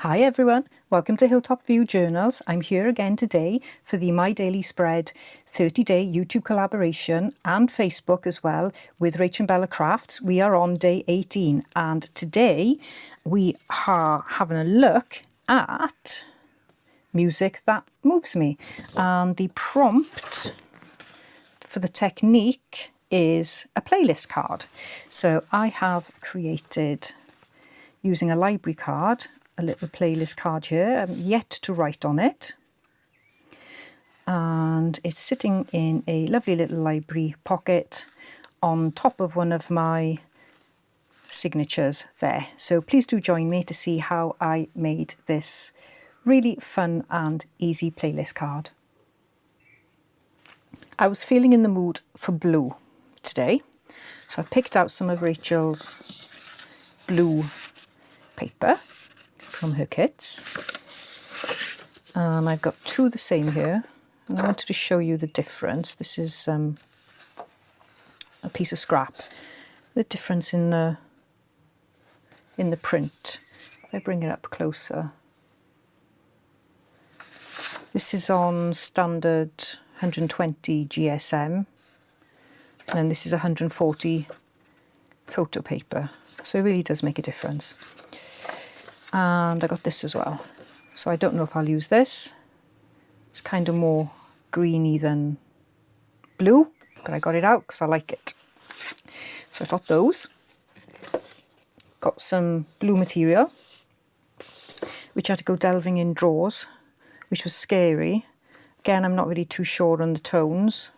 Hi everyone, welcome to Hilltop View Journals. I'm here again today for the My Daily Spread 30-day YouTube collaboration and Facebook as well with RachandBellacrafts. We are on day 18 and today we are having a look at music that moves me, and the prompt for the technique is a playlist card. So I have created, using a library card, a little playlist card here. I'm yet to write on it, and it's sitting in a lovely little library pocket on top of one of my signatures there. So please do join me to see how I made this really fun and easy playlist card. I was feeling in the mood for blue today, so I picked out some of Rachel's blue paper from her kits, and I've got two the same here, and I wanted to show you the difference. This is a piece of scrap. The difference in the print. If I bring it up closer, this is on standard 120 GSM, and then this is 140 photo paper, so it really does make a difference. And I got this as well, so I don't know if I'll use this. It's kind of more greeny than blue, but I got it out because I like it. So I got those. Got some blue material, which I had to go delving in drawers, which was scary. Again, I'm not really too sure on the tones,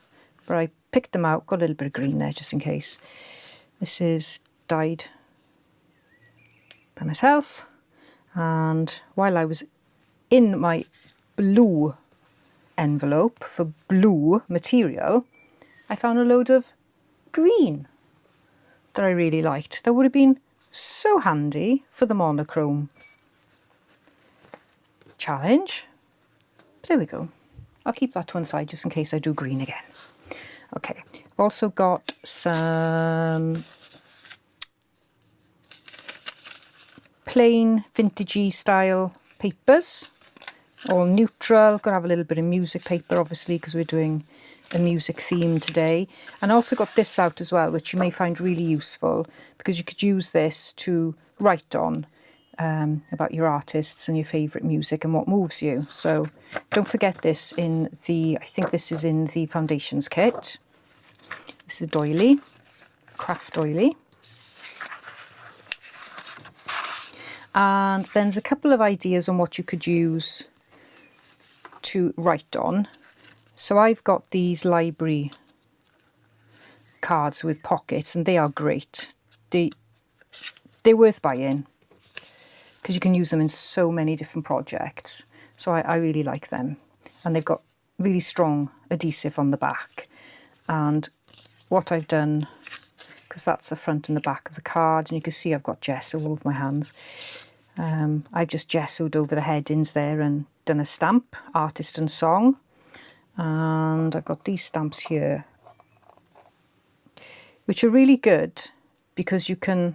but I picked them out, got a little bit of green there just in case. This is dyed by myself. And while I was in my blue envelope for blue material, I found a load of green that I really liked. That would have been so handy for the monochrome challenge. But there we go. I'll keep that to one side just in case I do green again. Okay, I've also got some plain vintagey style papers, all neutral. Got to have a little bit of music paper obviously because we're doing a music theme today. And I also got this out as well, which you may find really useful because you could use this to write on about your artists and your favourite music and what moves you. So don't forget this in the, I think this is in the foundations kit. This is a doily, craft doily. And then there's a couple of ideas on what you could use to write on. So I've got these library cards with pockets, and they are great. They're worth buying because you can use them in so many different projects. So I really like them. And they've got really strong adhesive on the back. And what I've done, because that's the front and the back of the card, and you can see I've got gesso all over my hands. I've just gessoed over the headings there and done a stamp, artist and song. And I've got these stamps here, which are really good because you can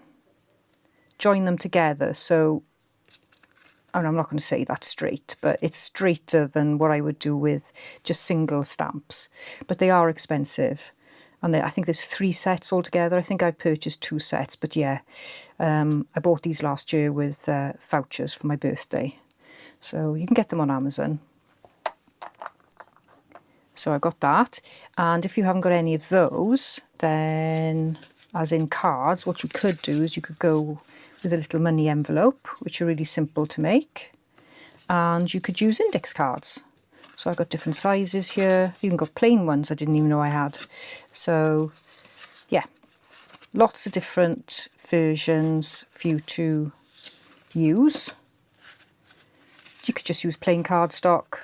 join them together. So, and I'm not going to say that straight, but it's straighter than what I would do with just single stamps. But they are expensive. And I think there's 3 sets altogether. I think I purchased 2 sets, but yeah, I bought these last year with vouchers for my birthday. So you can get them on Amazon. So I got that. And if you haven't got any of those, then as in cards, what you could do is you could go with a little money envelope, which are really simple to make. And you could use index cards. So I've got different sizes here. Even got plain ones I didn't even know I had. So yeah, lots of different versions for you to use. You could just use plain cardstock.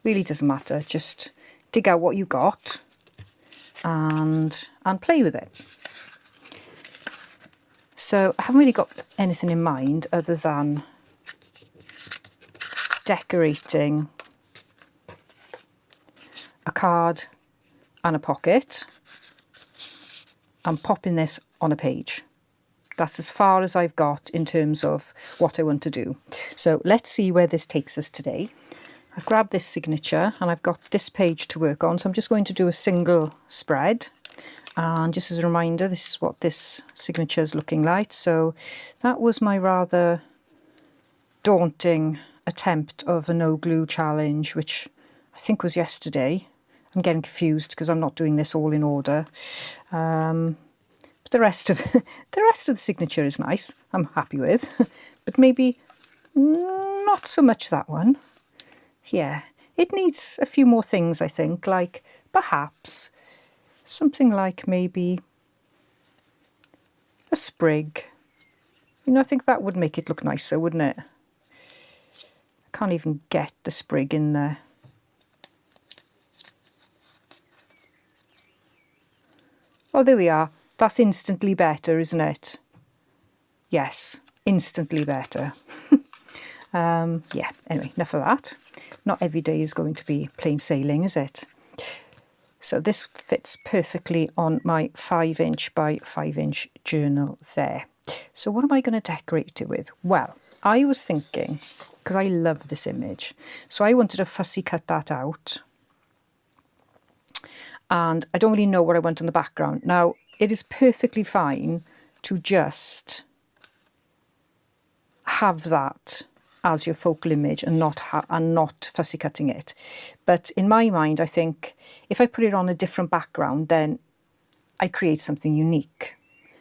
Really doesn't matter. Just dig out what you got and play with it. So I haven't really got anything in mind other than decorating a card and a pocket and popping this on a page. That's as far as I've got in terms of what I want to do. So let's see where this takes us today. I've grabbed this signature and I've got this page to work on. So I'm just going to do a single spread. And just as a reminder, this is what this signature is looking like. So that was my rather daunting attempt of a no glue challenge, which I think was yesterday. I'm getting confused because I'm not doing this all in order. But the rest of the signature is nice. I'm happy with, but maybe not so much that one. Yeah, it needs a few more things, I think, like perhaps something like maybe a sprig. You know, I think that would make it look nicer, wouldn't it? I can't even get the sprig in there. Oh, there we are. That's instantly better, isn't it? Yes, instantly better. Yeah, anyway, enough of that. Not every day is going to be plain sailing, is it? So this fits perfectly on my 5" by 5" journal there. So what am I going to decorate it with? Well, I was thinking, because I love this image, so I wanted to fussy cut that out. And I don't really know what I want in the background. Now, it is perfectly fine to just have that as your focal image and not fussy cutting it. But in my mind, I think if I put it on a different background, then I create something unique.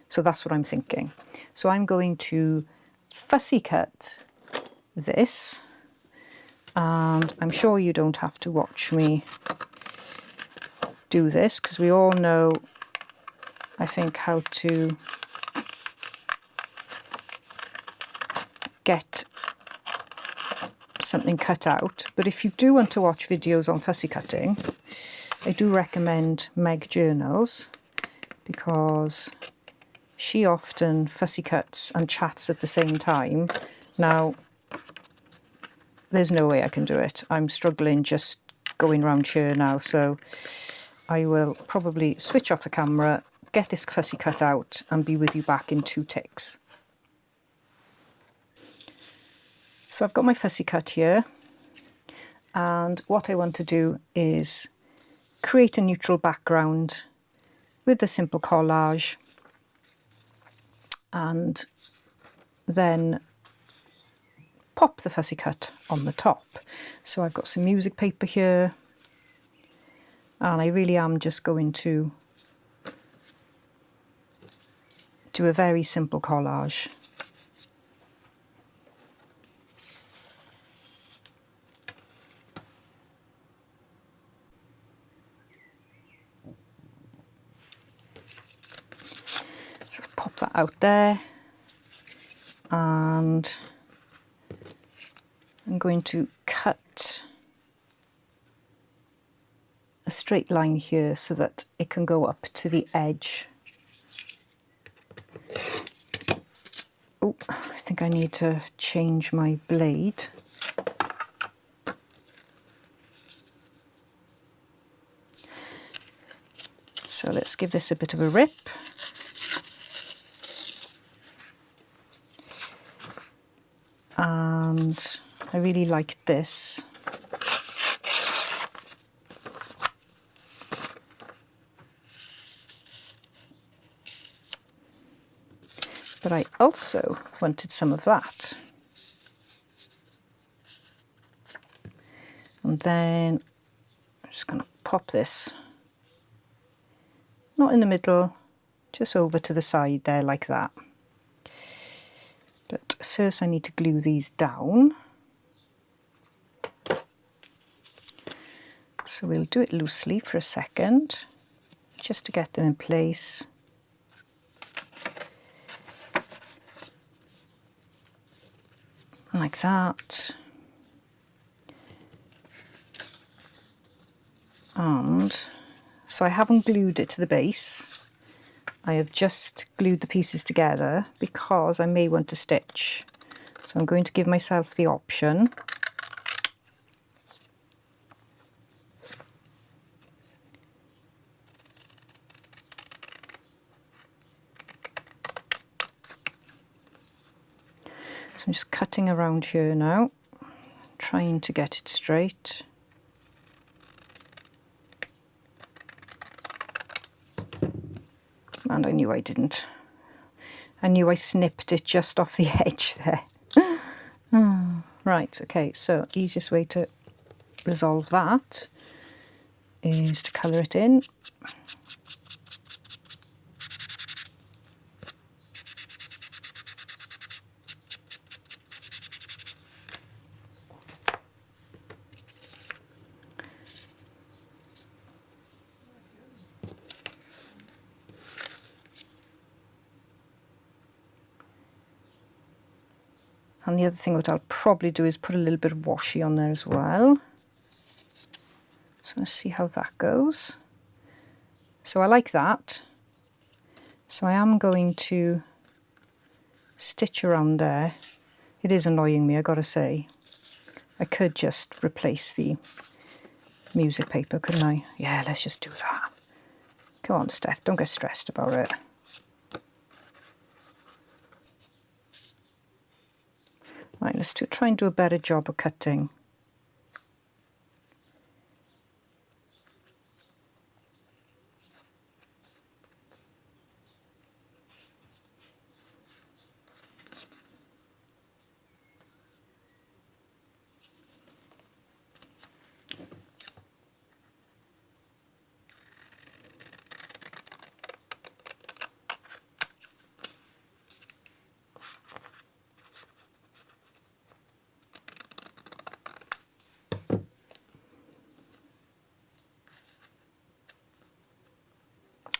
So that's what I'm thinking. So I'm going to fussy cut this, and I'm sure you don't have to watch me do this because we all know, I think, how to get something cut out. But if you do want to watch videos on fussy cutting, I do recommend Meg Journals, because she often fussy cuts and chats at the same time. Now, there's no way I can do it. I'm struggling just going round here now, so I will probably switch off the camera, get this fussy cut out, and be with you back in 2 ticks. So I've got my fussy cut here, and what I want to do is create a neutral background with a simple collage, and then pop the fussy cut on the top. So I've got some music paper here, and I really am just going to do a very simple collage. So pop that out there, and I'm going to cut a straight line here so that it can go up to the edge. Oh, I think I need to change my blade. So let's give this a bit of a rip. And I really like this. But I also wanted some of that. And then I'm just going to pop this, not in the middle, just over to the side there like that. But first I need to glue these down. So we'll do it loosely for a second, just to get them in place. Like that. And so I haven't glued it to the base. I have just glued the pieces together because I may want to stitch. So I'm going to give myself the option. I'm just cutting around here now, trying to get it straight. And I knew I didn't. I knew I snipped it just off the edge there. Right, okay, so easiest way to resolve that is to colour it in. And the other thing what I'll probably do is put a little bit of washi on there as well. So let's see how that goes. So I like that. So I am going to stitch around there. It is annoying me, I gotta say. I could just replace the music paper, couldn't I? Yeah, let's just do that. Come on, Steph, don't get stressed about it. Right, let's try and do a better job of cutting.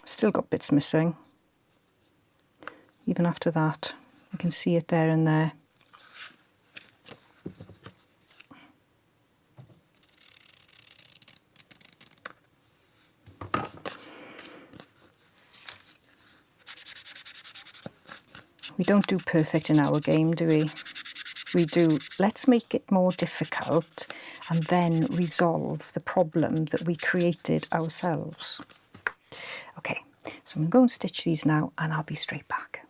Still got bits missing. Even after that, you can see it there and there. We don't do perfect in our game, do we? We do, let's make it more difficult and then resolve the problem that we created ourselves. Okay, so I'm going to go and stitch these now and I'll be straight back.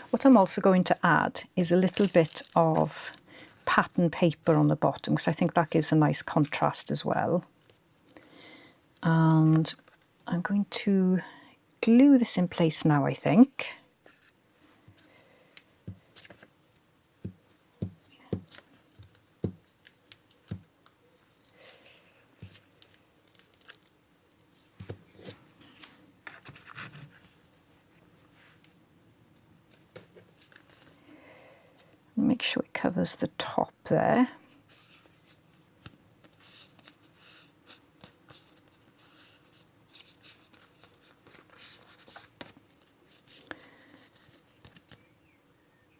What I'm also going to add is a little bit of pattern paper on the bottom because I think that gives a nice contrast as well. And I'm going to glue this in place now, I think. Make sure it covers the top there.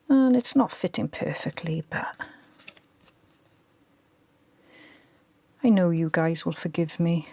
And it's not fitting perfectly, but I know you guys will forgive me.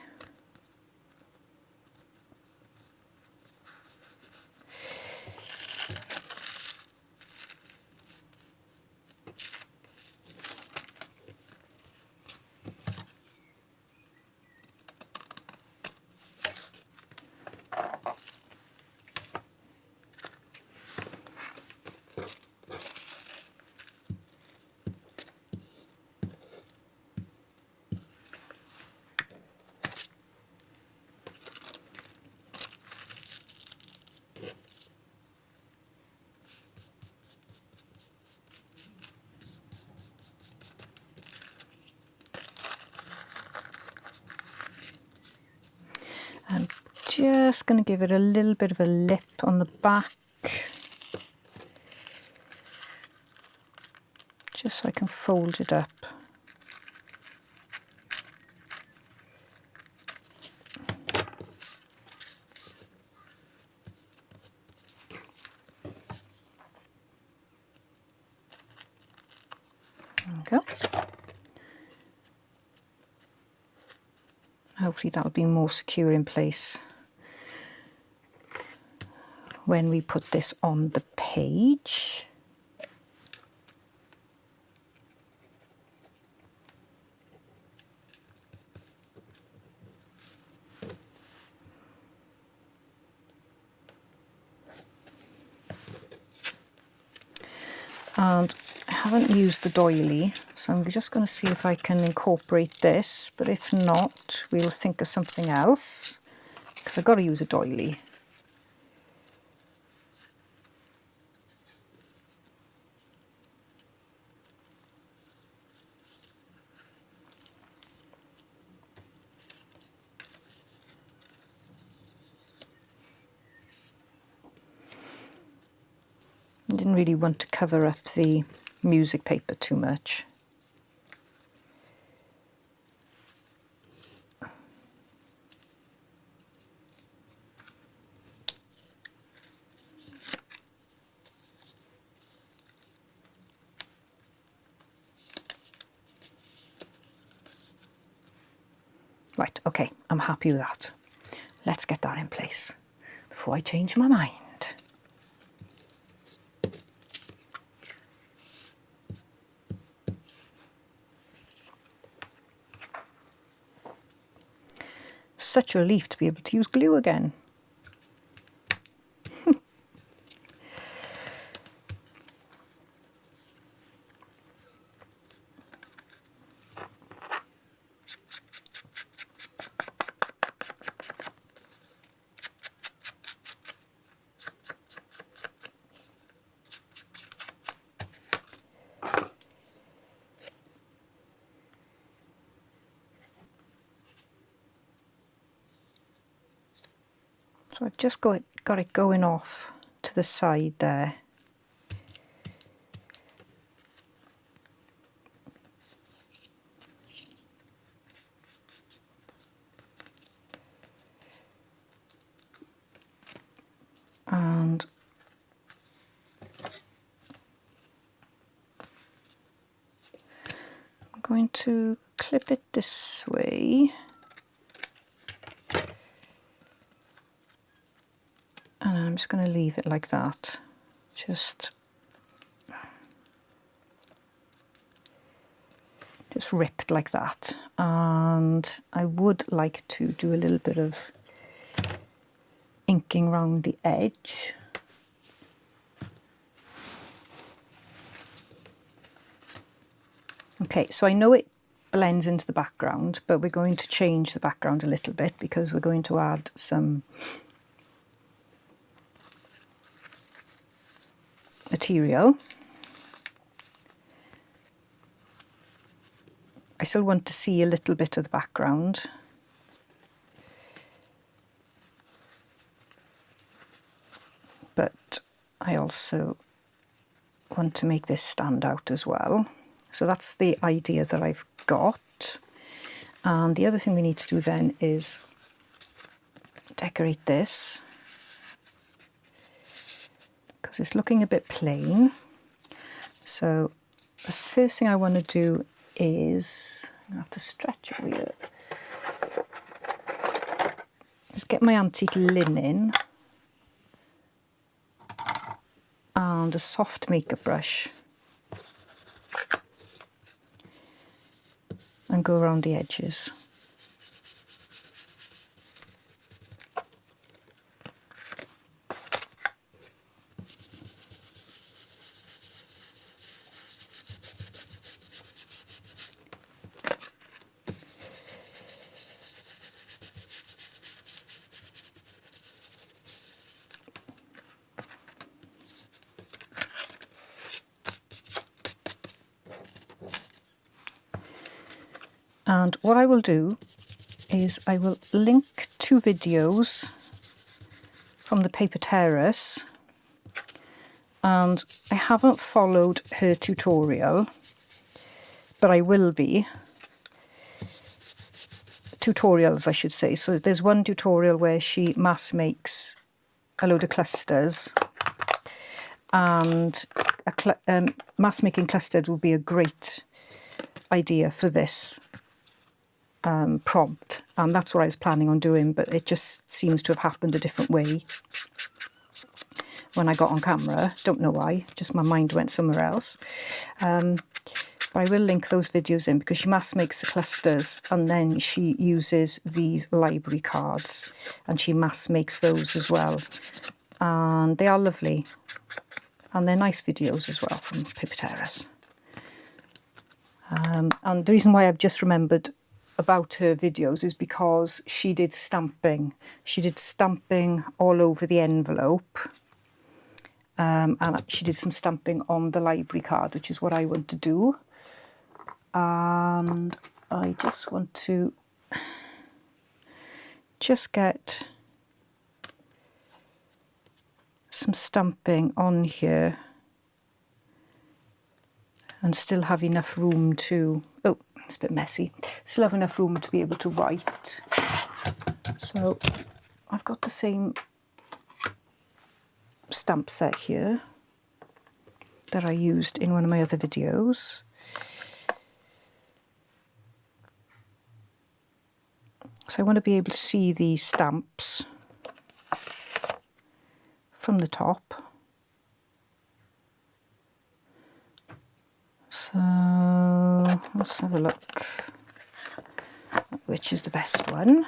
I'm just going to give it a little bit of a lip on the back, just so I can fold it up. There we go. Hopefully that'll be more secure in place when we put this on the page. And I haven't used the doily, so I'm just going to see if I can incorporate this, but if not, we'll think of something else, because I've got to use a doily. I didn't really want to cover up the music paper too much. Right, okay, I'm happy with that. Let's get that in place before I change my mind. Such a relief to be able to use glue again. So I've just got it going off to the side there. And I'm going to clip it this way. And I'm just going to leave it like that. Just ripped like that. And I would like to do a little bit of inking around the edge. Okay, so I know it blends into the background, but we're going to change the background a little bit because we're going to add some material. I still want to see a little bit of the background. But I also want to make this stand out as well. So that's the idea that I've got. And the other thing we need to do then is decorate this, because it's looking a bit plain. So the first thing I want to do is, I'm going to have to stretch it here. Just get my antique linen and a soft makeup brush and go around the edges. And what I will do is I will link 2 videos from the paper Terrace, and I haven't followed her tutorial, but I will be. Tutorials, I should say. So there's one tutorial where she mass makes a load of clusters, and mass making clusters will be a great idea for this prompt, and that's what I was planning on doing, but it just seems to have happened a different way when I got on camera. Don't know why, just my mind went somewhere else. But I will link those videos in, because she mass makes the clusters and then she uses these library cards and she mass makes those as well, and they are lovely. and they're nice videos as well from Terrace. And the reason why I've just remembered about her videos is because she did stamping. She did stamping all over the envelope, and she did some stamping on the library card, which is what I want to do. And I just want to get some stamping on here and still have enough room to, oh, it's a bit messy, still have enough room to be able to write. So I've got the same stamp set here that I used in one of my other videos. So I want to be able to see these stamps from the top. So let's have a look. Which is the best one?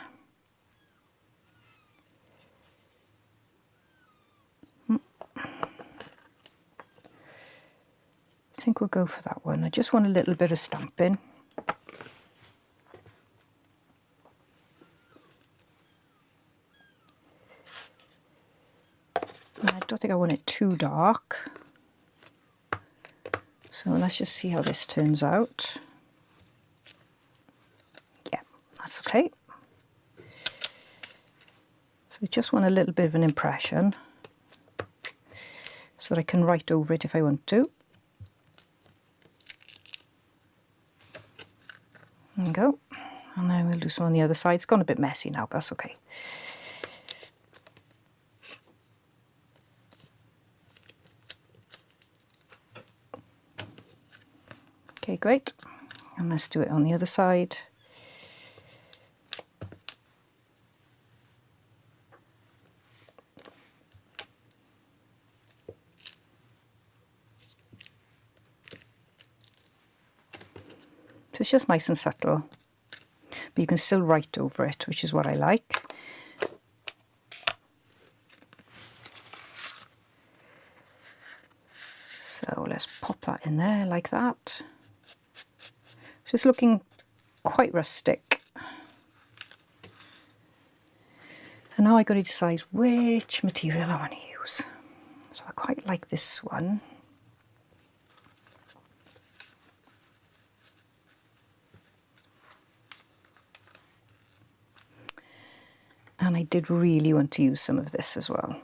I think we'll go for that one. I just want a little bit of stamping. I don't think I want it too dark. So let's just see how this turns out. Yeah, that's okay. So I just want a little bit of an impression so that I can write over it if I want to. There we go. And then we'll do some on the other side. It's gone a bit messy now, but that's okay. Okay, great. And let's do it on the other side. So it's just nice and subtle, but you can still write over it, which is what I like. So let's pop that in there like that. So it's looking quite rustic. And now I've got to decide which material I want to use. So I quite like this one. And I did really want to use some of this as well.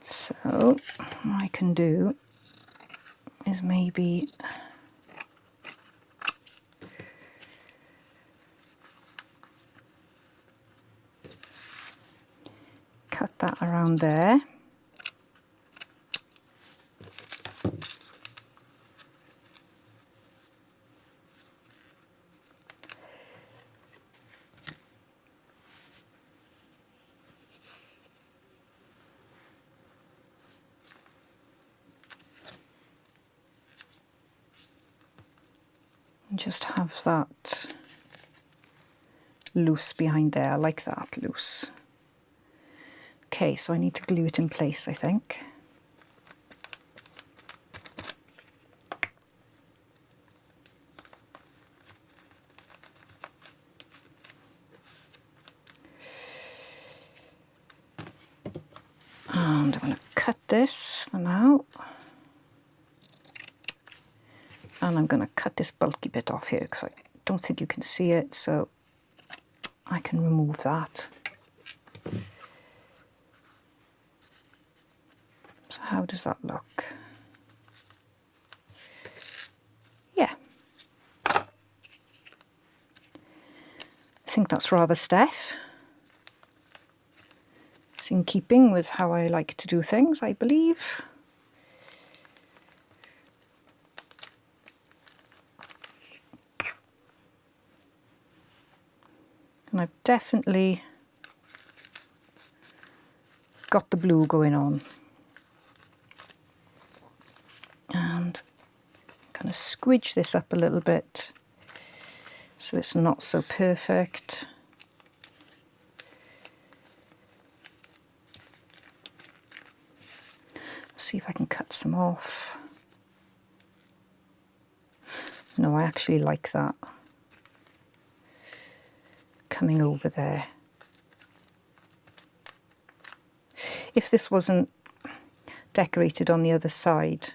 So what I can do is maybe cut that around there. And just have that loose behind there, like that, loose. Okay, so I need to glue it in place, I think. And I'm going to cut this for now. And I'm going to cut this bulky bit off here because I don't think you can see it, so I can remove that. So how does that look? Yeah. I think that's rather stiff. It's in keeping with how I like to do things, I believe. And I've definitely got the blue going on. And kind of squidge this up a little bit so it's not so perfect. See if I can cut some off. No, I actually like that coming over there. If this wasn't decorated on the other side,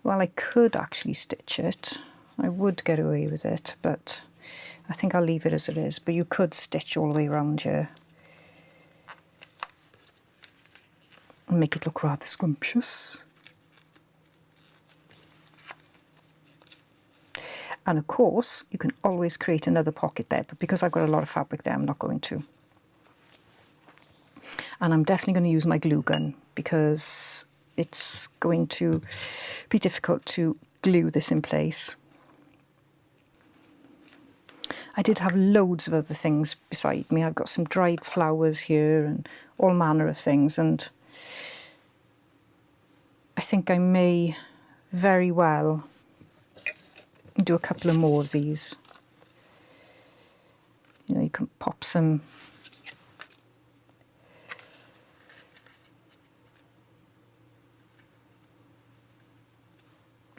well, I could actually stitch it. I would get away with it, but I think I'll leave it as it is. But you could stitch all the way around here and make it look rather scrumptious. And of course, you can always create another pocket there, but because I've got a lot of fabric there, I'm not going to. And I'm definitely going to use my glue gun because it's going to be difficult to glue this in place. I did have loads of other things beside me. I've got some dried flowers here and all manner of things, and I think I may very well do a couple of more of these. You know, you can pop some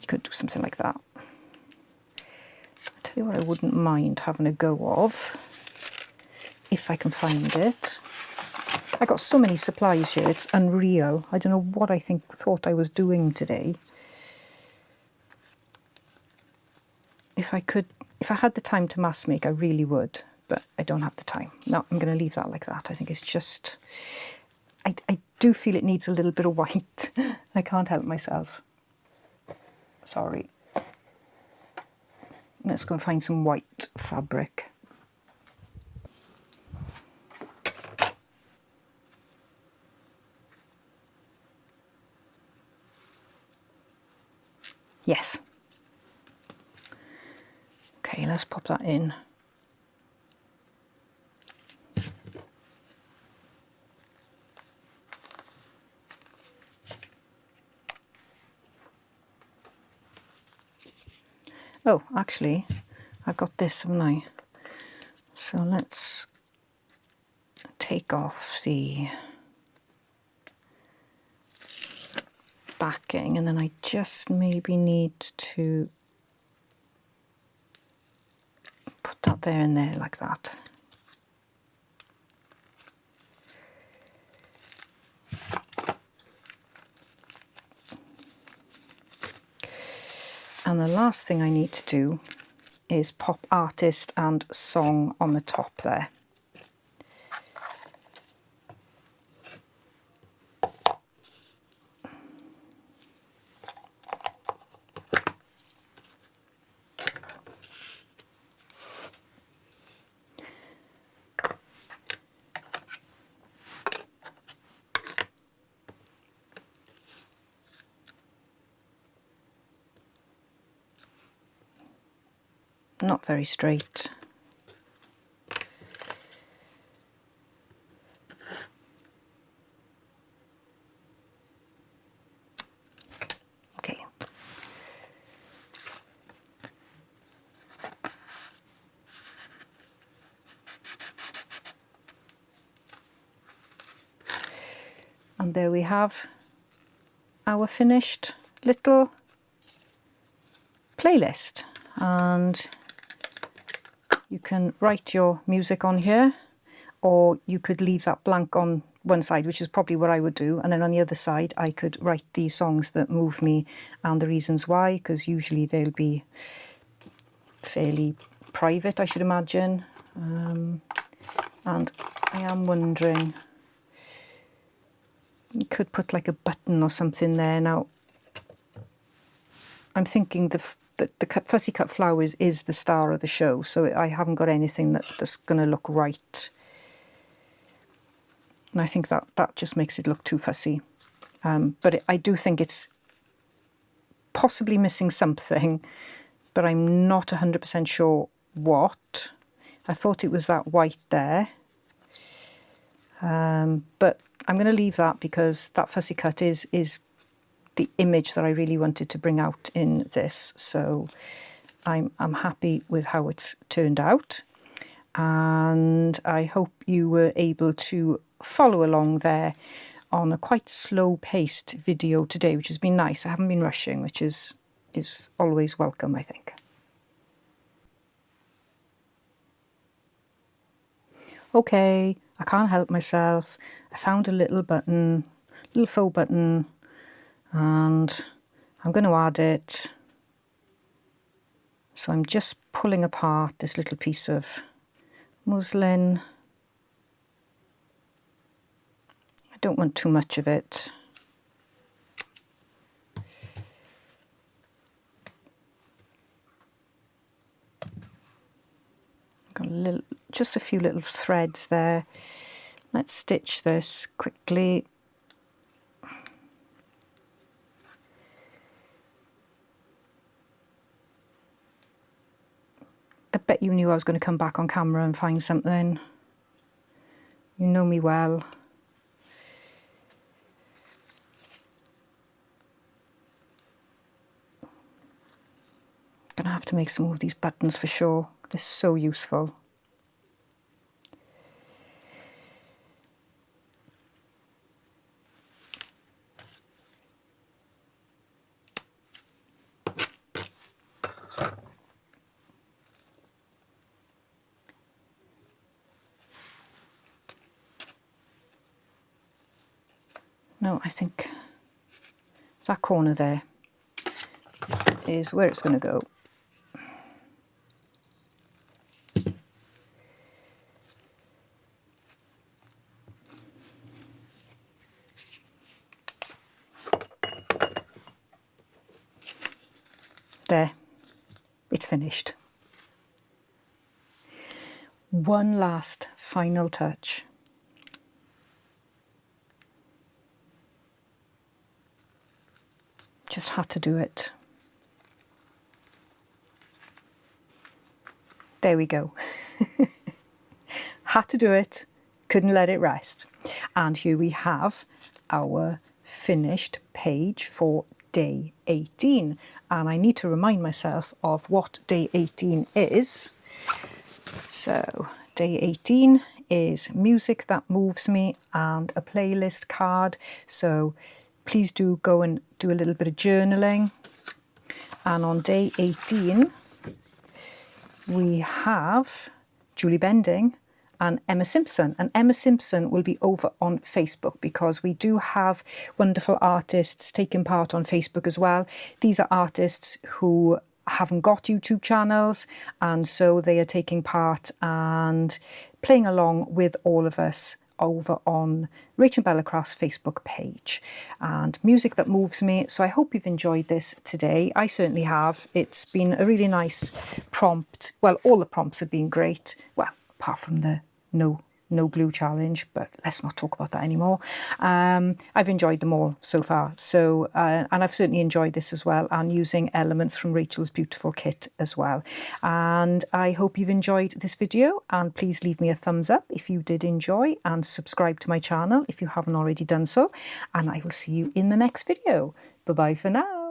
you could do something like that. I'll tell you what I wouldn't mind having a go of, if I can find it. I got so many supplies here, it's unreal. I don't know what I thought I was doing today. If I had the time to mass make, I really would, but I don't have the time. No, I'm going to leave that like that. I think it's just, I do feel it needs a little bit of white. I can't help myself. Sorry. Let's go and find some white fabric. Yes. Okay, let's pop that in. Oh, actually, I've got this, haven't I? So let's take off the backing, and then I just maybe need to put that there and there like that. And the last thing I need to do is pop artist and song on the top there. Not very straight. Okay. And there we have our finished little playlist. And you can write your music on here, or you could leave that blank on one side, which is probably what I would do, and then on the other side I could write the songs that move me and the reasons why, because usually they'll be fairly private, I should imagine. And I am wondering, you could put like a button or something there. Now I'm thinking the fussy cut flowers is the star of the show, so I haven't got anything that's going to look right. And I think that just makes it look too fussy. But I do think it's possibly missing something, but I'm not 100% sure what. I thought it was that white there. But I'm going to leave that because that fussy cut is the image that I really wanted to bring out in this. So I'm happy with how it's turned out, and I hope you were able to follow along there on a quite slow-paced video today, which has been nice. I haven't been rushing, which is always welcome, I think. Okay, I can't help myself. I found a little button, little faux button, and I'm going to add it. So I'm just pulling apart this little piece of muslin. I don't want too much of it. Got just a few little threads there. Let's stitch this quickly. I bet you knew I was going to come back on camera and find something. You know me well. Gonna have to make some of these buttons for sure. They're so useful. No, I think that corner there is where it's going to go. There, it's finished. One last final touch. Just had to do it. There we go. Had to do it, couldn't let it rest. And here we have our finished page for day 18. And I need to remind myself of what day 18 is. So day 18 is music that moves me and a playlist card. So please do go and do a little bit of journaling. And on day 18, we have Julie Bending and Emma Simpson. And Emma Simpson will be over on Facebook because we do have wonderful artists taking part on Facebook as well. These are artists who haven't got YouTube channels, and so they are taking part and playing along with all of us over on RachandBellacrafts Facebook page. And music that moves me. So I hope you've enjoyed this today. I certainly have. It's been a really nice prompt. Well, all the prompts have been great. Well, apart from the no glue challenge, but let's not talk about that anymore. I've enjoyed them all so far. So, and I've certainly enjoyed this as well, and using elements from Rachel's beautiful kit as well. And I hope you've enjoyed this video, and please leave me a thumbs up if you did enjoy, and subscribe to my channel if you haven't already done so. And I will see you in the next video. Bye-bye for now.